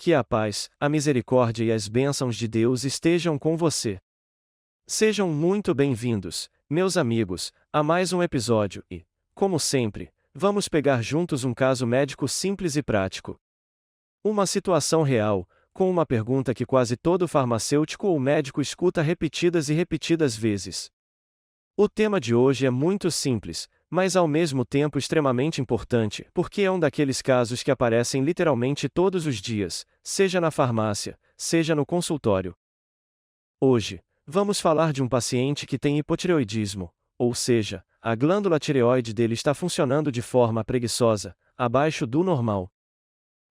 Que a paz, a misericórdia e as bênçãos de Deus estejam com você. Sejam muito bem-vindos, meus amigos, a mais um episódio e, como sempre, vamos pegar juntos um caso médico simples e prático. Uma situação real, com uma pergunta que quase todo farmacêutico ou médico escuta repetidas e repetidas vezes. O tema de hoje é muito simples, mas ao mesmo tempo extremamente importante, porque é um daqueles casos que aparecem literalmente todos os dias, seja na farmácia, seja no consultório. Hoje, vamos falar de um paciente que tem hipotireoidismo, ou seja, a glândula tireoide dele está funcionando de forma preguiçosa, abaixo do normal.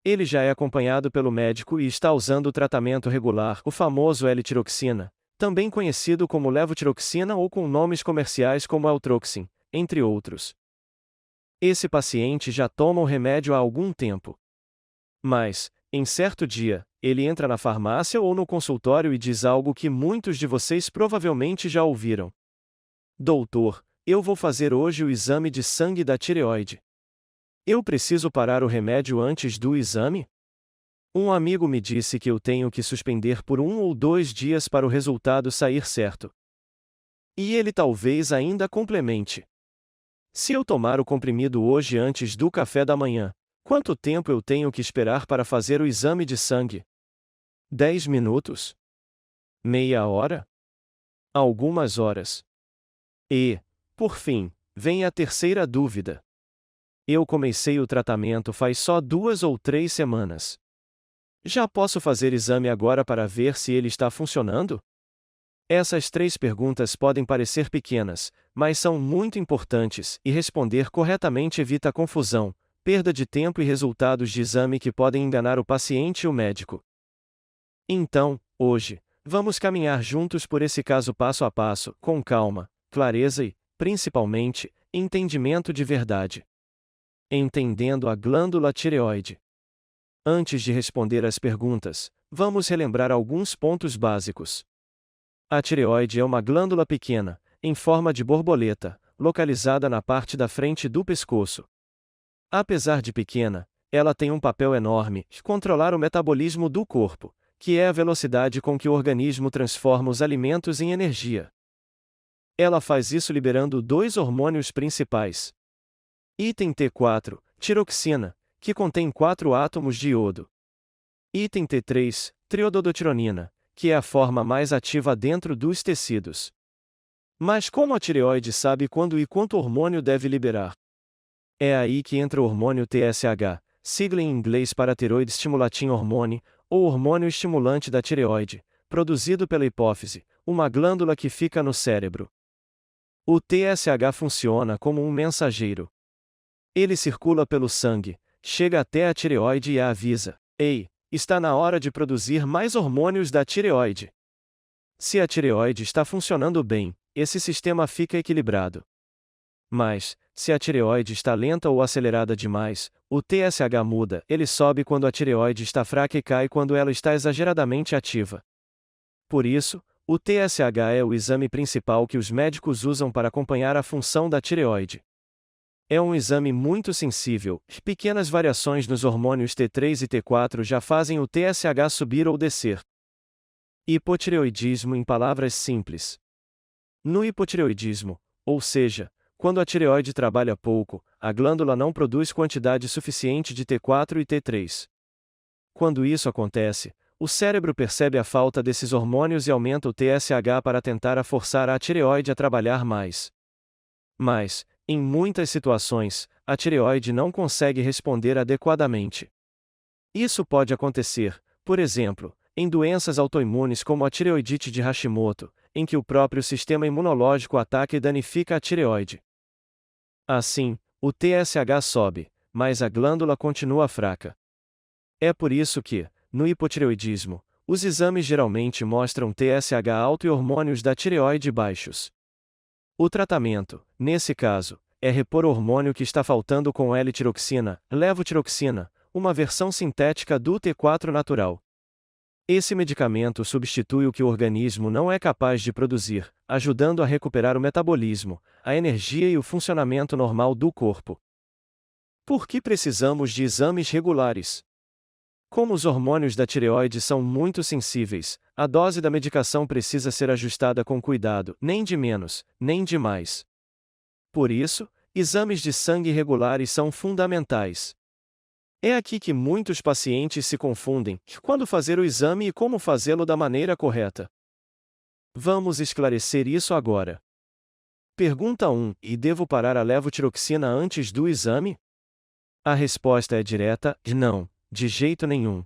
Ele já é acompanhado pelo médico e está usando o tratamento regular, o famoso L-tiroxina, também conhecido como levotiroxina ou com nomes comerciais como Eltroxin, entre outros. Esse paciente já toma o remédio há algum tempo. Mas, em certo dia, ele entra na farmácia ou no consultório e diz algo que muitos de vocês provavelmente já ouviram. Doutor, eu vou fazer hoje o exame de sangue da tireoide. Eu preciso parar o remédio antes do exame? Um amigo me disse que eu tenho que suspender por 1 ou 2 dias para o resultado sair certo. E ele talvez ainda complemente. Se eu tomar o comprimido hoje antes do café da manhã, quanto tempo eu tenho que esperar para fazer o exame de sangue? 10 minutos? Meia hora? Algumas horas. E, por fim, vem a terceira dúvida. Eu comecei o tratamento faz só 2 ou 3 semanas. Já posso fazer exame agora para ver se ele está funcionando? Essas 3 perguntas podem parecer pequenas, mas são muito importantes, e responder corretamente evita confusão, perda de tempo e resultados de exame que podem enganar o paciente e o médico. Então, hoje, vamos caminhar juntos por esse caso passo a passo, com calma, clareza e, principalmente, entendimento de verdade. Entendendo a glândula tireoide. Antes de responder às perguntas, vamos relembrar alguns pontos básicos. A tireoide é uma glândula pequena, em forma de borboleta, localizada na parte da frente do pescoço. Apesar de pequena, ela tem um papel enorme: controlar o metabolismo do corpo, que é a velocidade com que o organismo transforma os alimentos em energia. Ela faz isso liberando 2 hormônios principais. Item T4, tiroxina, que contém 4 átomos de iodo. Item T3, triiodotironina, que é a forma mais ativa dentro dos tecidos. Mas como a tireoide sabe quando e quanto hormônio deve liberar? É aí que entra o hormônio TSH, sigla em inglês para Thyroid Stimulating Hormone, ou hormônio estimulante da tireoide, produzido pela hipófise, uma glândula que fica no cérebro. O TSH funciona como um mensageiro. Ele circula pelo sangue, chega até a tireoide e a avisa: ei, está na hora de produzir mais hormônios da tireoide. Se a tireoide está funcionando bem, esse sistema fica equilibrado. Mas, se a tireoide está lenta ou acelerada demais, o TSH muda, ele sobe quando a tireoide está fraca e cai quando ela está exageradamente ativa. Por isso, o TSH é o exame principal que os médicos usam para acompanhar a função da tireoide. É um exame muito sensível, pequenas variações nos hormônios T3 e T4 já fazem o TSH subir ou descer. Hipotireoidismo em palavras simples. No hipotireoidismo, ou seja, quando a tireoide trabalha pouco, a glândula não produz quantidade suficiente de T4 e T3. Quando isso acontece, o cérebro percebe a falta desses hormônios e aumenta o TSH para tentar forçar a tireoide a trabalhar mais. Mas, em muitas situações, a tireoide não consegue responder adequadamente. Isso pode acontecer, por exemplo, em doenças autoimunes como a tireoidite de Hashimoto, em que o próprio sistema imunológico ataca e danifica a tireoide. Assim, o TSH sobe, mas a glândula continua fraca. É por isso que, no hipotireoidismo, os exames geralmente mostram TSH alto e hormônios da tireoide baixos. O tratamento, nesse caso, é repor o hormônio que está faltando com L-tiroxina, levotiroxina, uma versão sintética do T4 natural. Esse medicamento substitui o que o organismo não é capaz de produzir, ajudando a recuperar o metabolismo, a energia e o funcionamento normal do corpo. Por que precisamos de exames regulares? Como os hormônios da tireoide são muito sensíveis, a dose da medicação precisa ser ajustada com cuidado, nem de menos, nem de mais. Por isso, exames de sangue regulares são fundamentais. É aqui que muitos pacientes se confundem quando fazer o exame e como fazê-lo da maneira correta. Vamos esclarecer isso agora. Pergunta 1: E devo parar a levotiroxina antes do exame? A resposta é direta: não, de jeito nenhum.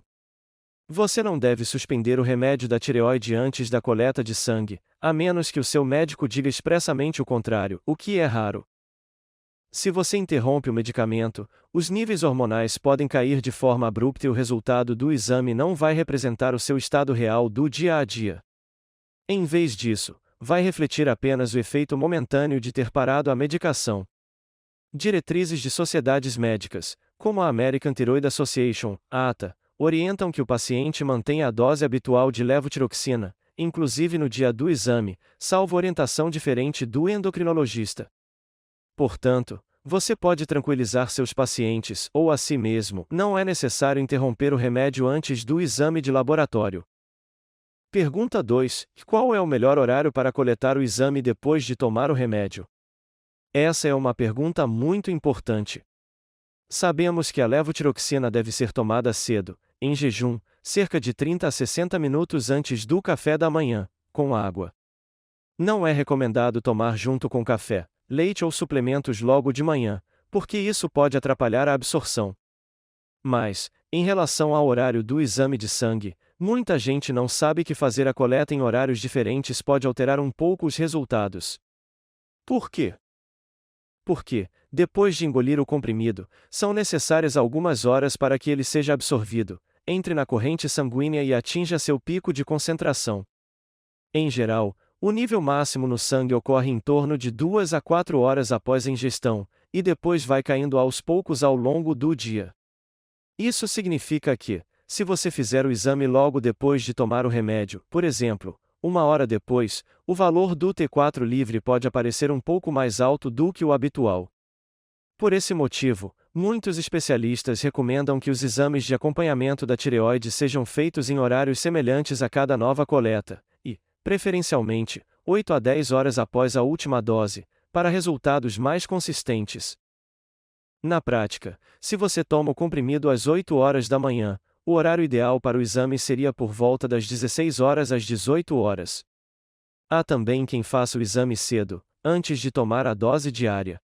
Você não deve suspender o remédio da tireoide antes da coleta de sangue, a menos que o seu médico diga expressamente o contrário, o que é raro. Se você interrompe o medicamento, os níveis hormonais podem cair de forma abrupta e o resultado do exame não vai representar o seu estado real do dia a dia. Em vez disso, vai refletir apenas o efeito momentâneo de ter parado a medicação. Diretrizes de sociedades médicas, como a American Thyroid Association, ATA, orientam que o paciente mantenha a dose habitual de levotiroxina, inclusive no dia do exame, salvo orientação diferente do endocrinologista. Portanto, você pode tranquilizar seus pacientes, ou a si mesmo, não é necessário interromper o remédio antes do exame de laboratório. Pergunta 2: Qual é o melhor horário para coletar o exame depois de tomar o remédio? Essa é uma pergunta muito importante. Sabemos que a levotiroxina deve ser tomada cedo, em jejum, cerca de 30 a 60 minutos antes do café da manhã, com água. Não é recomendado tomar junto com café, leite ou suplementos logo de manhã, porque isso pode atrapalhar a absorção. Mas, em relação ao horário do exame de sangue, muita gente não sabe que fazer a coleta em horários diferentes pode alterar um pouco os resultados. Por quê? Porque, depois de engolir o comprimido, são necessárias algumas horas para que ele seja absorvido, entre na corrente sanguínea e atinja seu pico de concentração. Em geral, o nível máximo no sangue ocorre em torno de 2 a 4 horas após a ingestão, e depois vai caindo aos poucos ao longo do dia. Isso significa que, se você fizer o exame logo depois de tomar o remédio, por exemplo, 1 hora depois, o valor do T4 livre pode aparecer um pouco mais alto do que o habitual. Por esse motivo, muitos especialistas recomendam que os exames de acompanhamento da tireoide sejam feitos em horários semelhantes a cada nova coleta, e, preferencialmente, 8 a 10 horas após a última dose, para resultados mais consistentes. Na prática, se você toma o comprimido às 8 horas da manhã, o horário ideal para o exame seria por volta das 16 horas às 18 horas. Há também quem faça o exame cedo, antes de tomar a dose diária.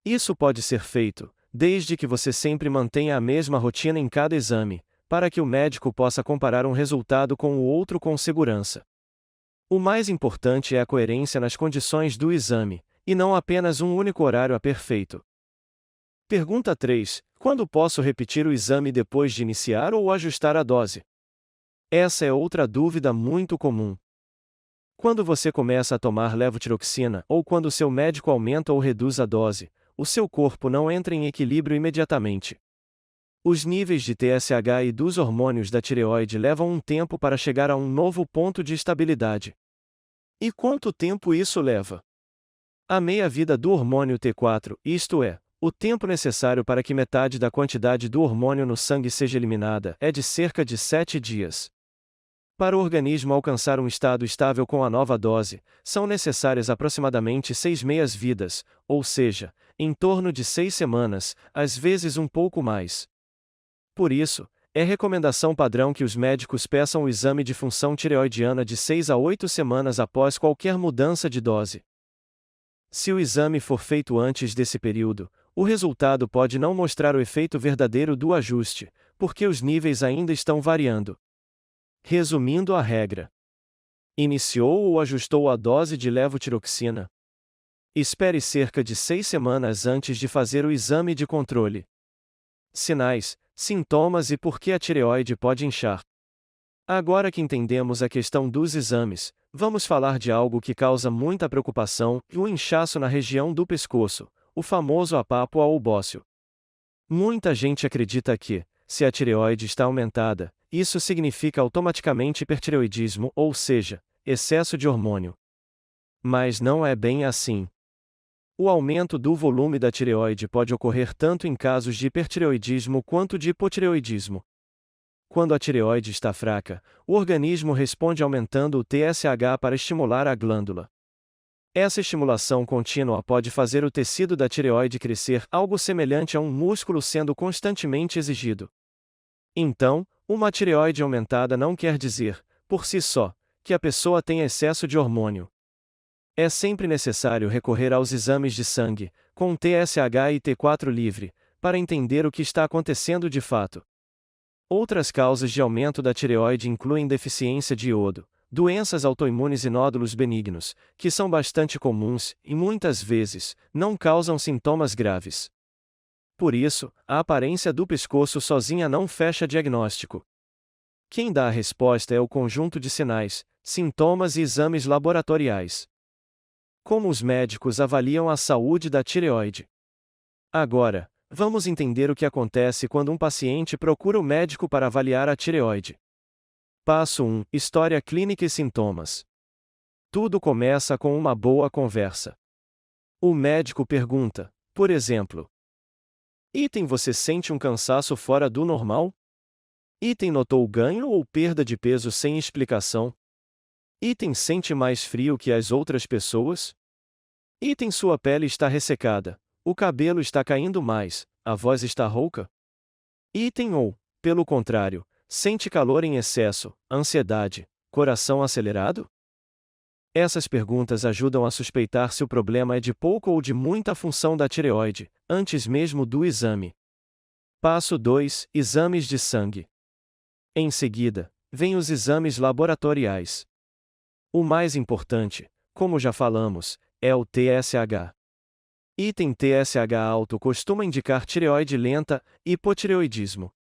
Isso pode ser feito, desde que você sempre mantenha a mesma rotina em cada exame, para que o médico possa comparar um resultado com o outro com segurança. O mais importante é a coerência nas condições do exame, e não apenas um único horário perfeito. Pergunta 3: Quando posso repetir o exame depois de iniciar ou ajustar a dose? Essa é outra dúvida muito comum. Quando você começa a tomar levotiroxina, ou quando seu médico aumenta ou reduz a dose, o seu corpo não entra em equilíbrio imediatamente. Os níveis de TSH e dos hormônios da tireoide levam um tempo para chegar a um novo ponto de estabilidade. E quanto tempo isso leva? A meia-vida do hormônio T4, isto é, o tempo necessário para que metade da quantidade do hormônio no sangue seja eliminada, é de cerca de 7 dias. Para o organismo alcançar um estado estável com a nova dose, são necessárias aproximadamente 6 meias-vidas, ou seja, em torno de 6 semanas, às vezes um pouco mais. Por isso, é recomendação padrão que os médicos peçam o exame de função tireoidiana de 6 a 8 semanas após qualquer mudança de dose. Se o exame for feito antes desse período, o resultado pode não mostrar o efeito verdadeiro do ajuste, porque os níveis ainda estão variando. Resumindo a regra: iniciou ou ajustou a dose de levotiroxina? Espere cerca de 6 semanas antes de fazer o exame de controle. Sinais, sintomas e por que a tireoide pode inchar. Agora que entendemos a questão dos exames, vamos falar de algo que causa muita preocupação: o inchaço na região do pescoço, o famoso apápua ou bócio. Muita gente acredita que, se a tireoide está aumentada, isso significa automaticamente hipertireoidismo, ou seja, excesso de hormônio. Mas não é bem assim. O aumento do volume da tireoide pode ocorrer tanto em casos de hipertireoidismo quanto de hipotireoidismo. quando a tireoide está fraca, o organismo responde aumentando o TSH para estimular a glândula. Essa estimulação contínua pode fazer o tecido da tireoide crescer, algo semelhante a um músculo sendo constantemente exigido. Então, uma tireoide aumentada não quer dizer, por si só, que a pessoa tem excesso de hormônio. É sempre necessário recorrer aos exames de sangue, com TSH e T4 livre, para entender o que está acontecendo de fato. Outras causas de aumento da tireoide incluem deficiência de iodo, doenças autoimunes e nódulos benignos, que são bastante comuns e, muitas vezes, não causam sintomas graves. Por isso, a aparência do pescoço sozinha não fecha diagnóstico. Quem dá a resposta é o conjunto de sinais, sintomas e exames laboratoriais. Como os médicos avaliam a saúde da tireoide? Agora, vamos entender o que acontece quando um paciente procura o médico para avaliar a tireoide. Passo 1: História clínica e sintomas. Tudo começa com uma boa conversa. O médico pergunta, por exemplo: Item, você sente um cansaço fora do normal? Item, notou ganho ou perda de peso sem explicação? Item, sente mais frio que as outras pessoas? Item, sua pele está ressecada, o cabelo está caindo mais, a voz está rouca? Item, ou, pelo contrário, sente calor em excesso, ansiedade, coração acelerado? Essas perguntas ajudam a suspeitar se o problema é de pouca ou de muita função da tireoide, antes mesmo do exame. Passo 2: Exames de sangue. Em seguida, vêm os exames laboratoriais. O mais importante, como já falamos, é o TSH. Item, TSH alto costuma indicar tireoide lenta, hipotireoidismo.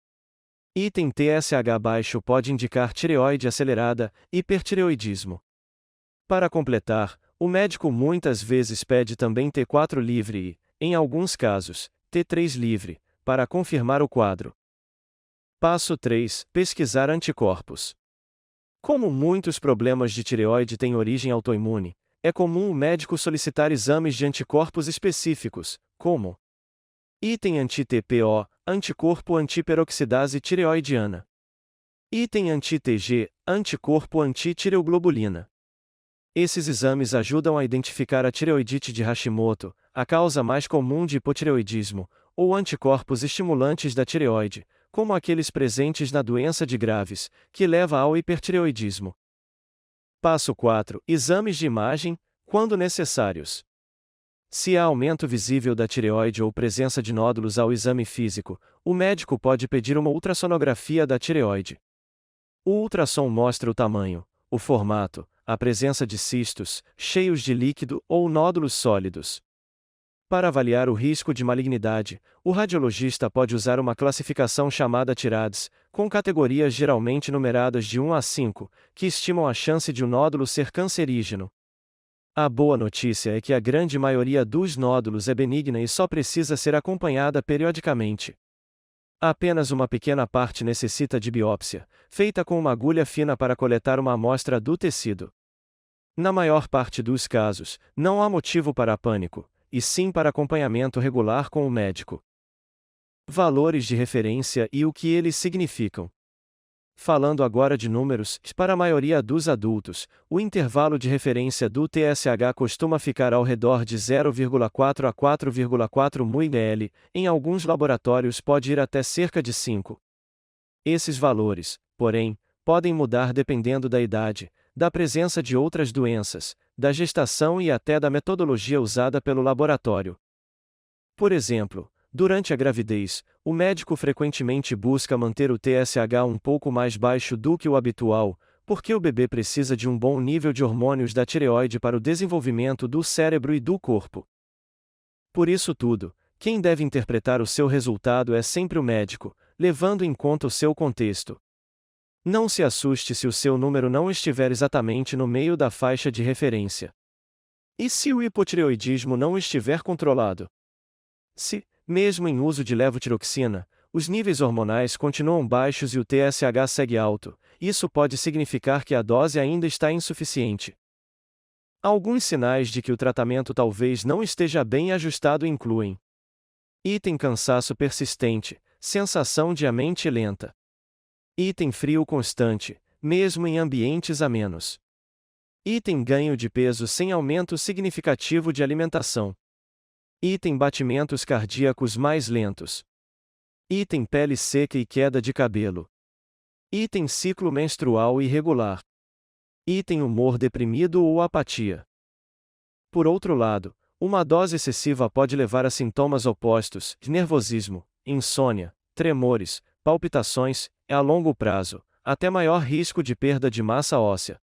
Item, TSH baixo pode indicar tireoide acelerada, hipertireoidismo. Para completar, o médico muitas vezes pede também T4 livre e, em alguns casos, T3 livre, para confirmar o quadro. Passo 3: Pesquisar anticorpos. Como muitos problemas de tireoide têm origem autoimune, é comum o médico solicitar exames de anticorpos específicos, como item anti-TPO, anticorpo antiperoxidase tireoidiana. Item anti-TG, anticorpo anti-tireoglobulina. Esses exames ajudam a identificar a tireoidite de Hashimoto, a causa mais comum de hipotireoidismo, ou anticorpos estimulantes da tireoide, como aqueles presentes na doença de Graves, que leva ao hipertireoidismo. Passo 4: Exames de imagem, quando necessários. Se há aumento visível da tireoide ou presença de nódulos ao exame físico, o médico pode pedir uma ultrassonografia da tireoide. O ultrassom mostra o tamanho, o formato, a presença de cistos, cheios de líquido ou nódulos sólidos. Para avaliar o risco de malignidade, o radiologista pode usar uma classificação chamada TIRADS, com categorias geralmente numeradas de 1 a 5, que estimam a chance de um nódulo ser cancerígeno. A boa notícia é que a grande maioria dos nódulos é benigna e só precisa ser acompanhada periodicamente. Apenas uma pequena parte necessita de biópsia, feita com uma agulha fina para coletar uma amostra do tecido. Na maior parte dos casos, não há motivo para pânico, e sim para acompanhamento regular com o médico. Valores de referência e o que eles significam. Falando agora de números, para a maioria dos adultos, o intervalo de referência do TSH costuma ficar ao redor de 0,4 a 4,4 ml, em alguns laboratórios pode ir até cerca de 5. Esses valores, porém, podem mudar dependendo da idade, da presença de outras doenças, da gestação e até da metodologia usada pelo laboratório. Por exemplo, durante a gravidez, o médico frequentemente busca manter o TSH um pouco mais baixo do que o habitual, porque o bebê precisa de um bom nível de hormônios da tireoide para o desenvolvimento do cérebro e do corpo. Por isso tudo, quem deve interpretar o seu resultado é sempre o médico, levando em conta o seu contexto. Não se assuste se o seu número não estiver exatamente no meio da faixa de referência. E se o hipotireoidismo não estiver controlado? Se, mesmo em uso de levotiroxina, os níveis hormonais continuam baixos e o TSH segue alto, isso pode significar que a dose ainda está insuficiente. Alguns sinais de que o tratamento talvez não esteja bem ajustado incluem: item, cansaço persistente, sensação de a mente lenta. Item frio constante, mesmo em ambientes amenos. Item ganho de peso sem aumento significativo de alimentação. Item batimentos cardíacos mais lentos. Item pele seca e queda de cabelo. Item ciclo menstrual irregular. Item humor deprimido ou apatia. Por outro lado, uma dose excessiva pode levar a sintomas opostos, nervosismo, insônia, tremores, palpitações, e a longo prazo, até maior risco de perda de massa óssea.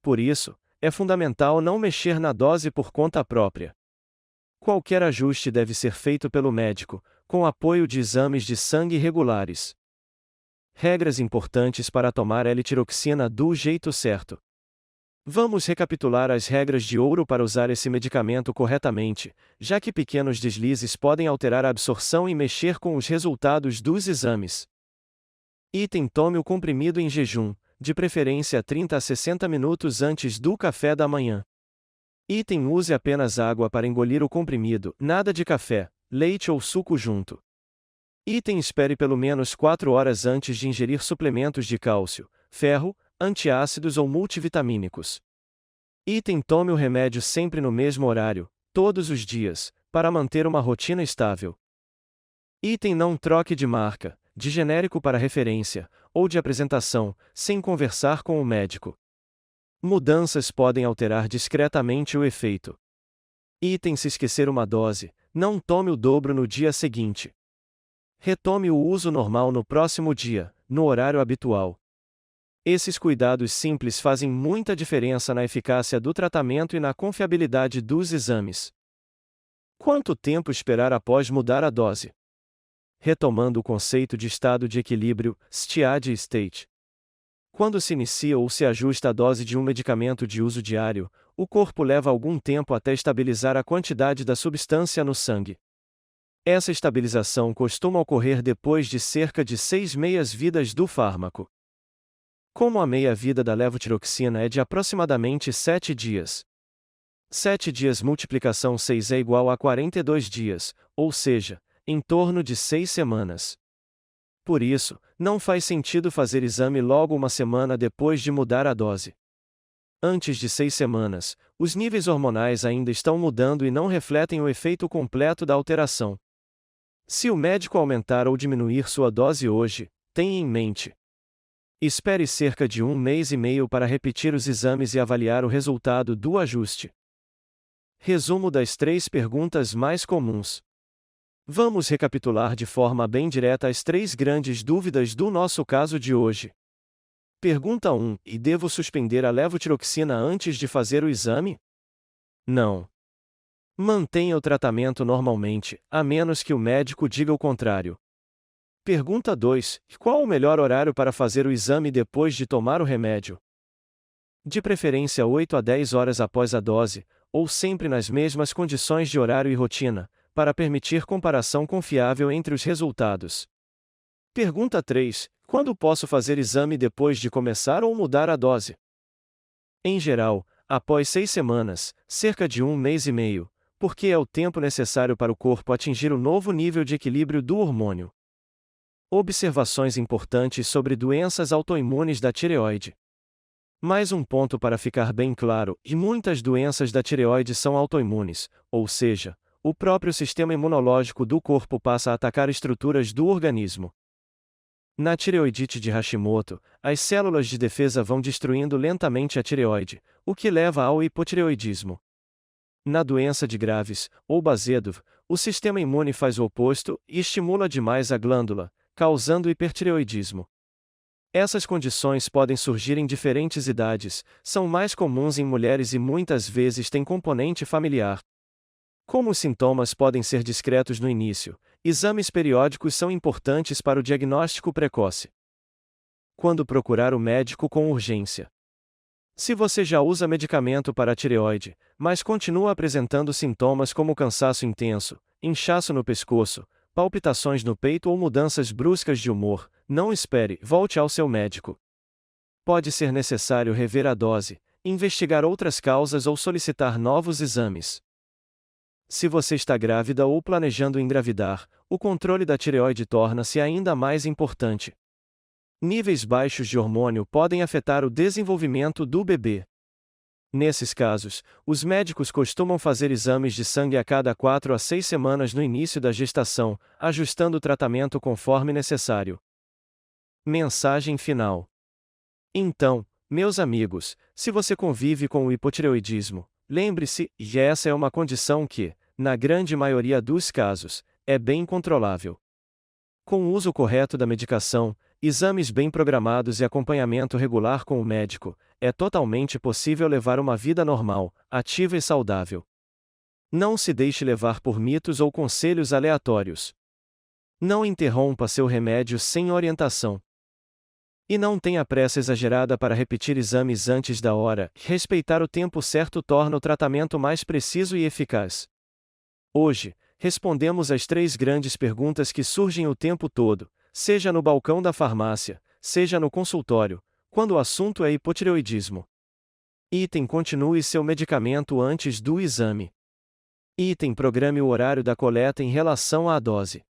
Por isso, é fundamental não mexer na dose por conta própria. Qualquer ajuste deve ser feito pelo médico, com apoio de exames de sangue regulares. Regras importantes para tomar L-tiroxina do jeito certo. Vamos recapitular as regras de ouro para usar esse medicamento corretamente, já que pequenos deslizes podem alterar a absorção e mexer com os resultados dos exames. Item: tome o comprimido em jejum, de preferência 30 a 60 minutos antes do café da manhã. Item: use apenas água para engolir o comprimido, nada de café, leite ou suco junto. Item: espere pelo menos 4 horas antes de ingerir suplementos de cálcio, ferro, antiácidos ou multivitamínicos. Item: tome o remédio sempre no mesmo horário, todos os dias, para manter uma rotina estável. Item: não troque de marca, de genérico para referência, ou de apresentação, sem conversar com o médico. Mudanças podem alterar discretamente o efeito. Item: se esquecer uma dose, não tome o dobro no dia seguinte. Retome o uso normal no próximo dia, no horário habitual. Esses cuidados simples fazem muita diferença na eficácia do tratamento e na confiabilidade dos exames. Quanto tempo esperar após mudar a dose? Retomando o conceito de estado de equilíbrio, steady state. Quando se inicia ou se ajusta a dose de um medicamento de uso diário, o corpo leva algum tempo até estabilizar a quantidade da substância no sangue. Essa estabilização costuma ocorrer depois de cerca de 6 meias-vidas do fármaco. Como a meia-vida da levotiroxina é de aproximadamente 7 dias. 7 dias multiplicação 6 é igual a 42 dias, ou seja, em torno de 6 semanas. Por isso, não faz sentido fazer exame logo uma semana depois de mudar a dose. Antes de 6 semanas, os níveis hormonais ainda estão mudando e não refletem o efeito completo da alteração. Se o médico aumentar ou diminuir sua dose hoje, tenha em mente. Espere cerca de 1 mês e meio para repetir os exames e avaliar o resultado do ajuste. Resumo das 3 perguntas mais comuns. Vamos recapitular de forma bem direta as 3 grandes dúvidas do nosso caso de hoje. Pergunta 1: e devo suspender a levotiroxina antes de fazer o exame? Não. Mantenha o tratamento normalmente, a menos que o médico diga o contrário. Pergunta 2: qual o melhor horário para fazer o exame depois de tomar o remédio? De preferência 8 a 10 horas após a dose, ou sempre nas mesmas condições de horário e rotina, para permitir comparação confiável entre os resultados. Pergunta 3: quando posso fazer exame depois de começar ou mudar a dose? Em geral, após 6 semanas, cerca de 1 mês e meio, porque é o tempo necessário para o corpo atingir o novo nível de equilíbrio do hormônio. Observações importantes sobre doenças autoimunes da tireoide. Mais um ponto para ficar bem claro: e muitas doenças da tireoide são autoimunes, ou seja, o próprio sistema imunológico do corpo passa a atacar estruturas do organismo. Na tireoidite de Hashimoto, as células de defesa vão destruindo lentamente a tireoide, o que leva ao hipotireoidismo. Na doença de Graves, ou Basedow, o sistema imune faz o oposto e estimula demais a glândula, causando hipertireoidismo. Essas condições podem surgir em diferentes idades, são mais comuns em mulheres e muitas vezes têm componente familiar. Como os sintomas podem ser discretos no início, exames periódicos são importantes para o diagnóstico precoce. Quando procurar o médico com urgência? Se você já usa medicamento para a tireoide, mas continua apresentando sintomas como cansaço intenso, inchaço no pescoço, palpitações no peito ou mudanças bruscas de humor, não espere, volte ao seu médico. Pode ser necessário rever a dose, investigar outras causas ou solicitar novos exames. Se você está grávida ou planejando engravidar, o controle da tireoide torna-se ainda mais importante. Níveis baixos de hormônio podem afetar o desenvolvimento do bebê. Nesses casos, os médicos costumam fazer exames de sangue a cada 4 a 6 semanas no início da gestação, ajustando o tratamento conforme necessário. Mensagem final. Então, meus amigos, se você convive com o hipotireoidismo, lembre-se, que essa é uma condição que, na grande maioria dos casos, é bem controlável. Com o uso correto da medicação, exames bem programados e acompanhamento regular com o médico, é totalmente possível levar uma vida normal, ativa e saudável. Não se deixe levar por mitos ou conselhos aleatórios. Não interrompa seu remédio sem orientação. E não tenha pressa exagerada para repetir exames antes da hora, respeitar o tempo certo torna o tratamento mais preciso e eficaz. Hoje, respondemos às 3 grandes perguntas que surgem o tempo todo, seja no balcão da farmácia, seja no consultório, quando o assunto é hipotireoidismo. Item: continue seu medicamento antes do exame. Item: programe o horário da coleta em relação à dose.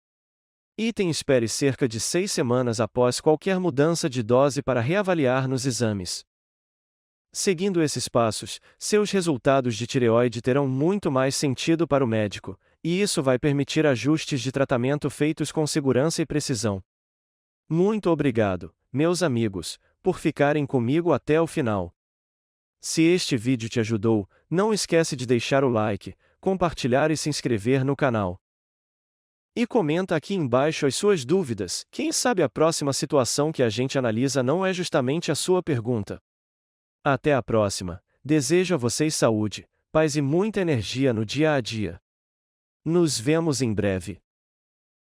Item: espere cerca de 6 semanas após qualquer mudança de dose para reavaliar nos exames. Seguindo esses passos, seus resultados de tireoide terão muito mais sentido para o médico, e isso vai permitir ajustes de tratamento feitos com segurança e precisão. Muito obrigado, meus amigos, por ficarem comigo até o final. Se este vídeo te ajudou, não esquece de deixar o like, compartilhar e se inscrever no canal. E comenta aqui embaixo as suas dúvidas, quem sabe a próxima situação que a gente analisa não é justamente a sua pergunta. Até a próxima, desejo a vocês saúde, paz e muita energia no dia a dia. Nos vemos em breve.